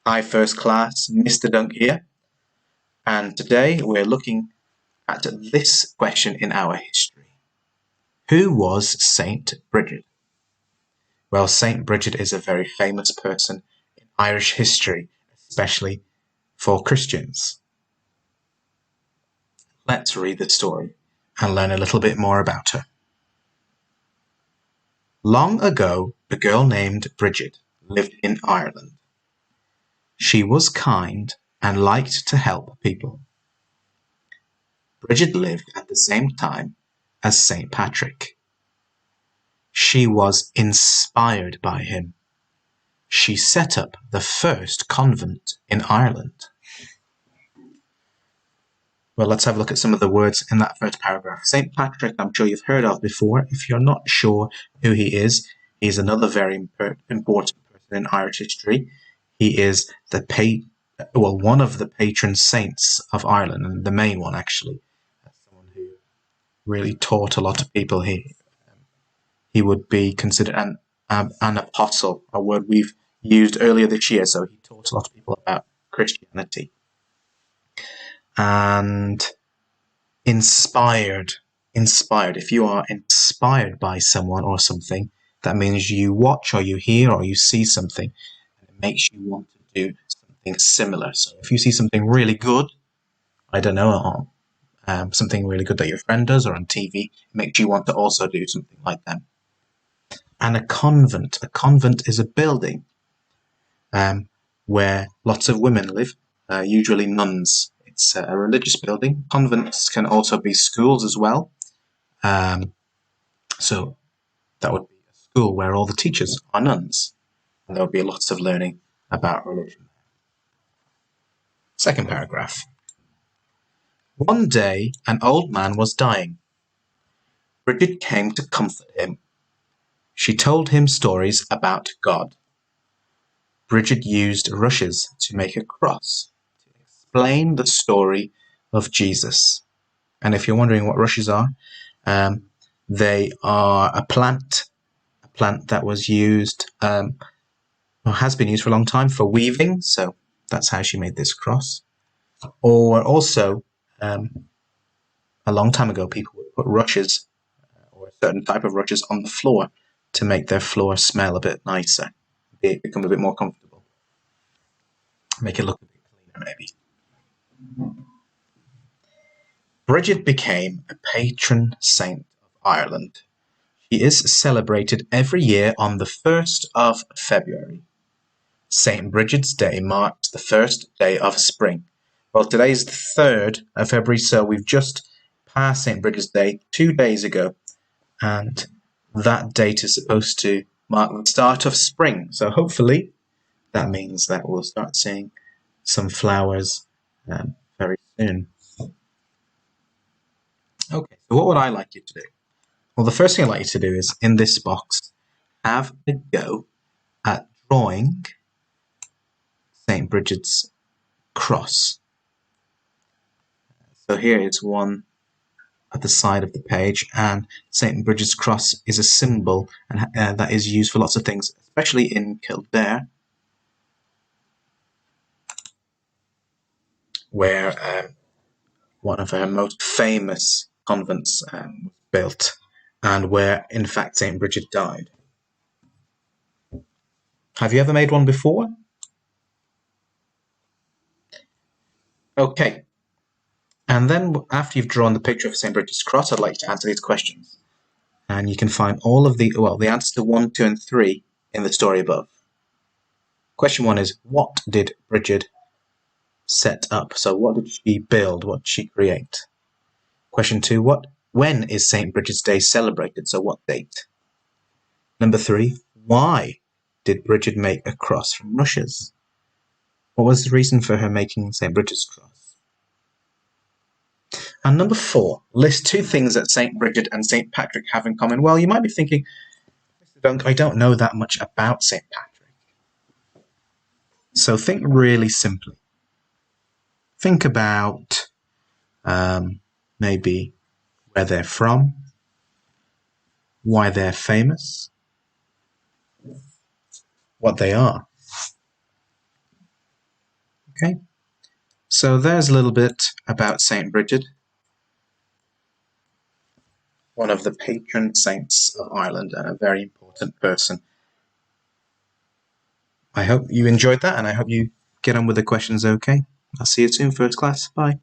Hi First Class, Mr. Dunk here, and today we're looking at this question in our history. Who was Saint Brigid? Well, Saint Brigid is a very famous person in Irish history, especially for Christians. Let's read the story and learn a little bit more about her. Long ago, a girl named Brigid lived in Ireland. She was kind and liked to help people. Brigid lived at the same time as St. Patrick. She was inspired by him. She set up the first convent in Ireland. Well, let's have a look at some of the words in that first paragraph. St. Patrick, I'm sure you've heard of before. If you're not sure who he is, he's another very important person in Irish history. He is one of the patron saints of Ireland, and the main one, actually. Someone who really taught a lot of people. He would be considered an apostle, a word we've used earlier this year. So he taught a lot of people about Christianity. And inspired. If you are inspired by someone or something, that means you watch or you hear or you see something and it makes you want to do something similar. So if you see something really good, I don't know, something really good that your friend does or on TV, it makes you want to also do something like them. And a convent is a building where lots of women live, usually nuns. It's a religious building. Convents can also be schools as well. So that would be a school where all the teachers are nuns. And there would be lots of learning about religion. Second paragraph. One day, an old man was dying. Brigid came to comfort him. She told him stories about God. Brigid used rushes to make a cross to explain the story of Jesus. And if you're wondering what rushes are, they are a plant that was used, or has been used for a long time for weaving. So that's how she made this cross. Or also, a long time ago, people would put rushes or a certain type of rushes on the floor to make their floor smell a bit nicer, become a bit more comfortable, make it look a bit cleaner maybe. Brigid became a patron saint of Ireland. She is celebrated every year on the 1st of February. St. Brigid's Day marks the first day of spring. Well, today is the 3rd of February, so we've just passed St. Brigid's Day 2 days ago, and that date is supposed to mark the start of spring. So hopefully that means that we'll start seeing some flowers very soon. Okay, so what would I like you to do? Well, the first thing I'd like you to do is, in this box, have a go at drawing St. Brigid's cross. So here is one at the side of the page, and St. Brigid's cross is a symbol and that is used for lots of things, especially in Kildare, where one of her most famous convents was built, and where in fact St. Brigid died. Have you ever made one before? Okay. And then after you've drawn the picture of St. Brigid's cross, I'd like to answer these questions. And you can find all of the answers to 1, 2, and 3 in the story above. Question 1 is, what did Brigid set up? So what did she build? What did she create? Question 2, when is St. Brigid's Day celebrated? So what date? Number 3, why did Brigid make a cross from rushes? What was the reason for her making St. Brigid's cross? And number 4, list 2 things that St. Brigid and St. Patrick have in common. Well, you might be thinking, Mr. Dunk, I don't know that much about St. Patrick. So think really simply. Think about maybe where they're from, why they're famous, what they are. Okay, so there's a little bit about Saint Brigid, one of the patron saints of Ireland and a very important person. I hope you enjoyed that, and I hope you get on with the questions okay. I'll see you soon, first class. Bye.